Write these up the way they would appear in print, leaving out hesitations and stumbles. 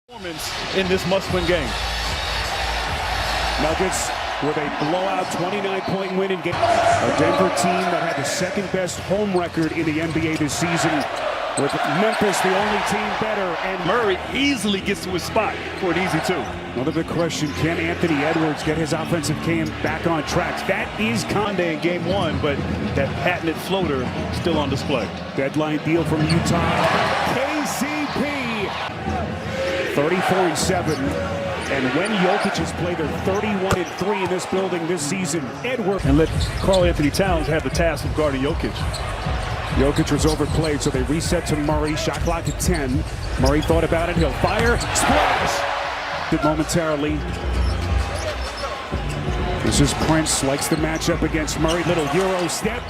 Performance in this must-win game. Nuggets with a blowout 29-point win in game. A Denver team that had the second-best home record in the NBA this season, with Memphis the only team better. And Murray easily gets to his spot for an easy two. Another big question, can Anthony Edwards get his offensive game back on track? That is Conde in game one, but that patented floater still on display. Deadline deal from Utah. KCP. 34-7. And when Jokic has played their 31-3 in this building this season, Edwards. And let Karl Anthony Towns have the task of guarding Jokic. Jokic was overplayed, so they reset to Murray. Shot clock at 10. Murray thought about it. He'll fire. Splash! Did momentarily. This is Prince. Likes the matchup against Murray. Little Euro step.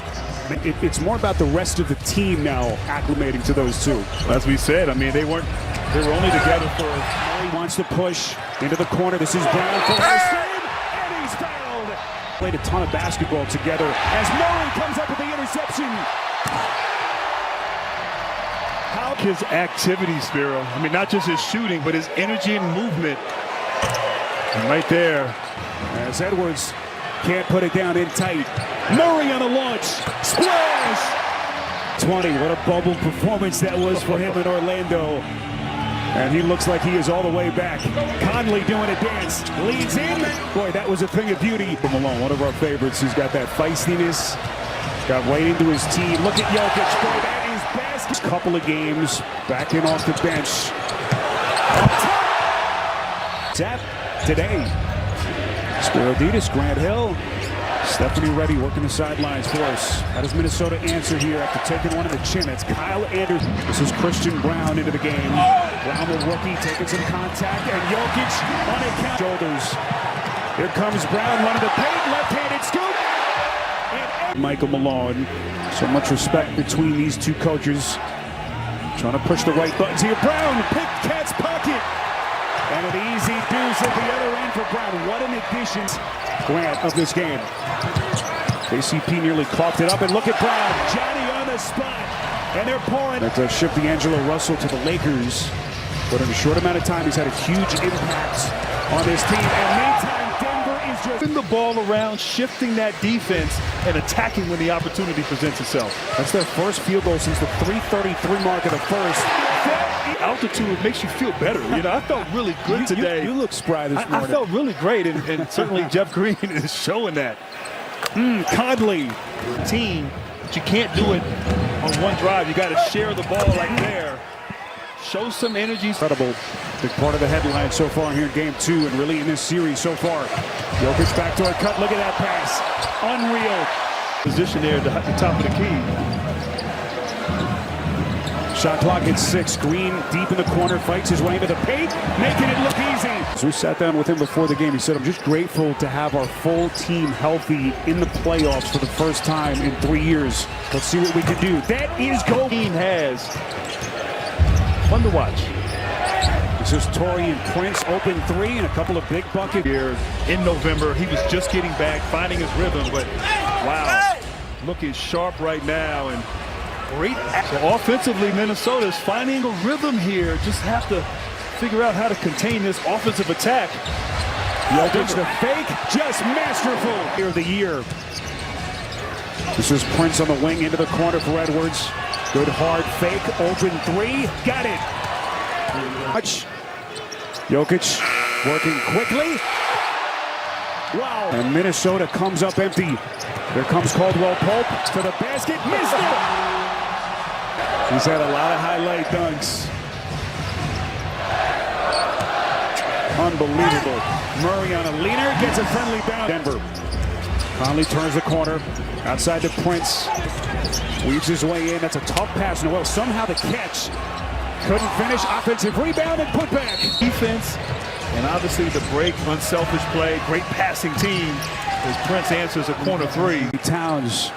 It's more about the rest of the team now acclimating to those two. As we said, I mean, they were only together for. Murray wants to push into the corner. This is Brown for his team, and he's fouled. Played a ton of basketball together as Murray comes up with the interception. His activity, Spiro. I mean, not just his shooting, but his energy and movement. And right there. As Edwards can't put it down in tight. Murray on the launch. Splash! 20. What a bubble performance that was for him in Orlando. And he looks like he is all the way back. Conley doing a dance. Leads in. Boy, that was a thing of beauty. From Malone, one of our favorites, who's got that feistiness. Got right into his team. Look at Jokic. Boy, that is basket. Couple of games. Back in off the bench. Tap today. Spiroditis, Grant Hill. Stephanie Reddy working the sidelines for us. How does Minnesota answer here after taking one in the chin? It's Kyle Anderson. This is Christian Brown into the game. Brown, the rookie, taking some contact, and Jokic on a count. Shoulders. Here comes Brown, running the paint, left-handed scoop. And Michael Malone. So much respect between these two coaches. Trying to push the right buttons here. Brown, pick cat's pocket. And an easy deuce at the other end for Brown. What an addition, Grant, of this game. KCP nearly clocked it up, and look at Brown. Johnny on the spot. And they're pouring. That does ship D'Angelo Russell to the Lakers. But in a short amount of time, he's had a huge impact on this team. And meantime, Denver is just moving the ball around, shifting that defense, and attacking when the opportunity presents itself. That's their first field goal since the 3:33 mark of the first. The altitude makes you feel better. You know, I felt really good today. You look spry this morning. I felt really great, and certainly Jeff Green is showing that. Conley. Team, but you can't do it on one drive. You got to share the ball right there. Show some energy. Incredible. Big part of the headline so far here in game 2 and really in this series so far. Jokic backdoor cut. Look at that pass. Unreal. Position there at the top of the key. Shot clock at 6. Green deep in the corner, fights his way into the paint, making it look easy. So we sat down with him before the game. He said, I'm just grateful to have our full team healthy in the playoffs for the first time in 3 years. Let's see what we can do. That is goal. Team has. Fun to watch. This is Taurean Prince, open 3 and a couple of big buckets. Here in November, he was just getting back, finding his rhythm, but wow, looking sharp right now. And great. So offensively, Minnesota is finding a rhythm here. Just have to figure out how to contain this offensive attack. Jokic the fake, just masterful. Here of the year. This is Prince on the wing into the corner for Edwards. Good hard fake, open 3, got it. Watch. Jokic working quickly. Wow. And Minnesota comes up empty. Here comes Caldwell Pope to the basket, missed it. He's had a lot of highlight dunks. Unbelievable. Murray on a leaner, gets a friendly bounce. Denver. Conley turns the corner. Outside to Prince. Weaves his way in. That's a tough pass. Noel somehow the catch. Couldn't finish. Offensive rebound and put back. Defense and obviously the break, unselfish play. Great passing team as Prince answers a corner 3. Towns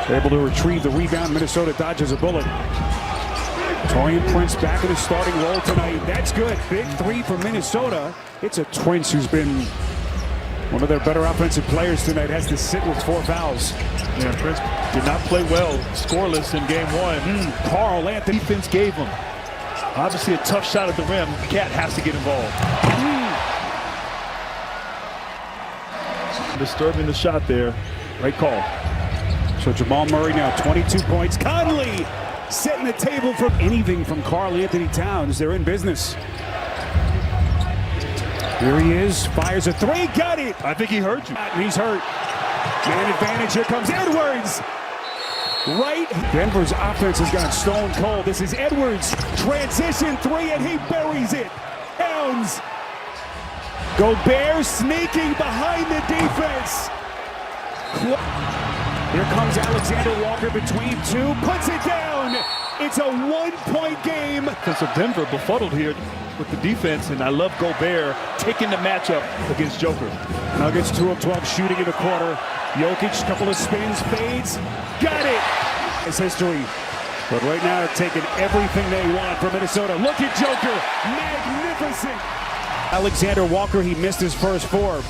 able to retrieve the rebound. Minnesota dodges a bullet. Taurean Prince back in his starting role tonight. That's good. Big 3 for Minnesota. It's a Prince who's been one of their better offensive players tonight. Has to sit with 4 fouls. Yeah, Prince did not play well. Scoreless in game 1. Karl Anthony. Defense gave him. Obviously a tough shot at the rim. Cat has to get involved. Disturbing the shot there. Great call. So Jamal Murray now 22 points. Conley setting the table for anything from Karl Anthony Towns. They're in business. Here he is, fires a three, got it! I think he hurt you. He's hurt. Man advantage, here comes Edwards! Right, Denver's offense has gone stone cold. This is Edwards, transition three, and he buries it. Towns. Gobert sneaking behind the defense. Here comes Alexander Walker between two, puts it down. It's a 1-point game. So Denver befuddled here with the defense, and I love Gobert taking the matchup against Joker. Nuggets 2 of 12 shooting in the quarter. Jokic, couple of spins, fades, got it. It's history. But right now they're taking everything they want from Minnesota. Look at Joker, magnificent. Alexander Walker, he missed his first four.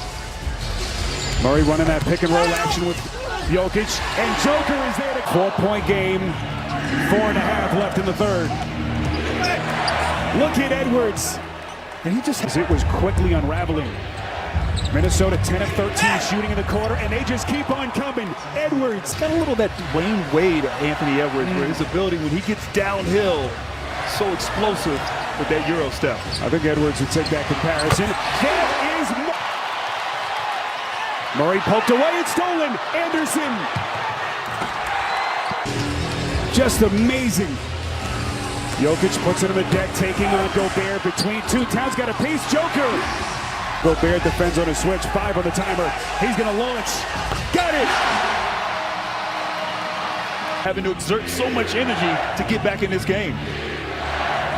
Murray running that pick and roll action with Jokic, and Joker is there to 4-point game. 4.5 left in the third. Look at Edwards. And he just, as it was quickly unraveling. Minnesota 10 of 13 shooting in the quarter, and they just keep on coming. Edwards. Got a little of that Wayne Wade Anthony Edwards, where his ability when he gets downhill, so explosive with that Euro step. I think Edwards would take that comparison. That is Murray poked away, it's stolen. Anderson. Just amazing. Jokic puts it on the deck, taking on Gobert between two. Towns got a piece. Joker. Gobert defends on a switch. 5 on the timer. He's going to launch. Got it. Having to exert so much energy to get back in this game.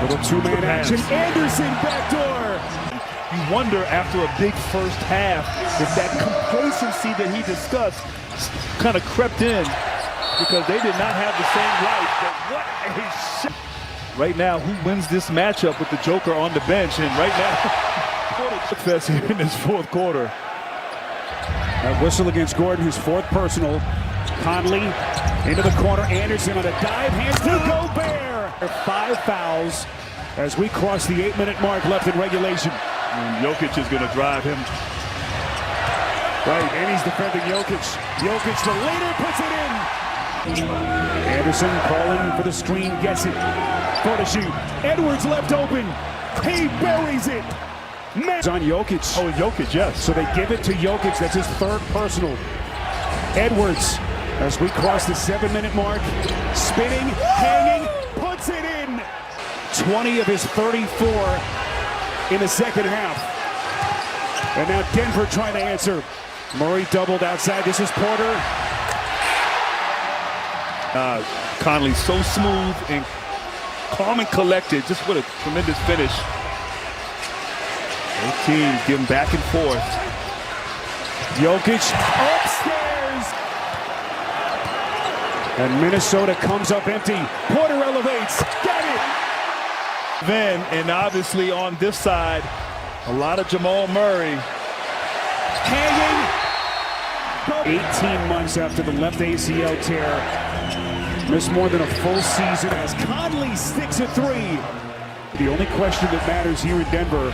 Little two-man action. Anderson backdoor. You wonder after a big first half if that complacency that he discussed kind of crept in, because they did not have the same life. But what a shot. Right now, who wins this matchup with the Joker on the bench? And right now, fest here in this fourth quarter. That whistle against Gordon, his fourth personal. Conley into the corner. Anderson on a dive. Hands to Gobert. 5 fouls as we cross the 8-minute mark left in regulation. And Jokic is going to drive him. Right, and he's defending Jokic. Jokic, the leader, puts it in. Anderson calling for the screen, gets it. For the shoot. Edwards left open. He buries it. It's on Jokic. Oh, Jokic, yes. So they give it to Jokic. That's his third personal. Edwards, as we cross the 7-minute mark, spinning, hanging, puts it in. 20 of his 34 in the second half. And now Denver trying to answer. Murray doubled outside. This is Porter. Conley so smooth and calm and collected. Just what a tremendous finish. Both teams getting back and forth. Jokic upstairs. And Minnesota comes up empty. Porter elevates. Got it. Then, and obviously on this side, a lot of Jamal Murray. Hanging. 18 months after the left ACL tear. Missed more than a full season as Conley sticks a three. The only question that matters here in Denver,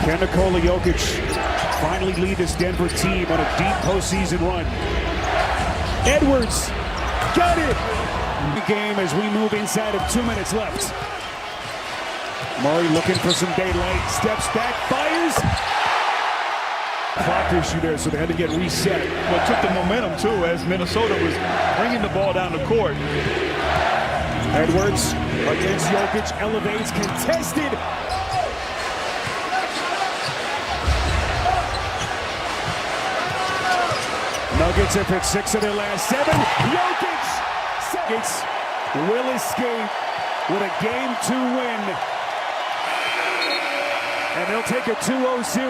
can Nikola Jokic finally lead this Denver team on a deep postseason run? Edwards got it. The game as we move inside of 2 minutes left. Murray looking for some daylight, steps back, fires. Clock issue there, so they had to get reset. Well, took the momentum too as Minnesota was bringing the ball down the court. Edwards against Jokic, elevates, contested. Nuggets have hit 6 of their last 7. Jokic seconds will escape with a Game 2 win. And they'll take a 2-0 series.